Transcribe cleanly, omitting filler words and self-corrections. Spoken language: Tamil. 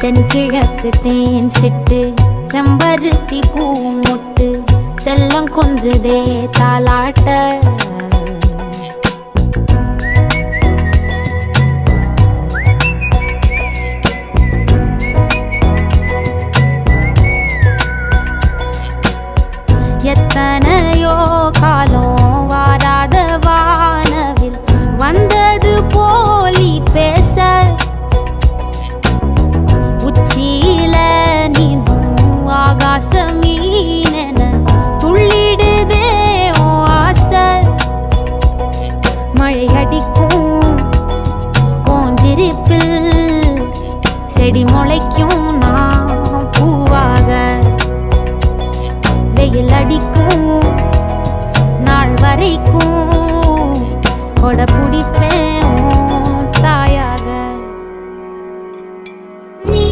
தென்கிழக்கு தேன் சிட்டு செம்பருத்தி பூ முட்டு செல்லம் கொஞ்சுதே தாலாட்ட எத்தனையோ காலம் வாராத வானவில் வந்தது போலி பேச உச்சியில நீந்தும் ஆகாச மீனென துள்ளிடுதே உன் ஆசை மழை அடிக்கும் உன் சிரிப்பில் செடி முளைக்கும் நான் பூவாக வெயில் அடிக்கும் நாள் வரைக்கும்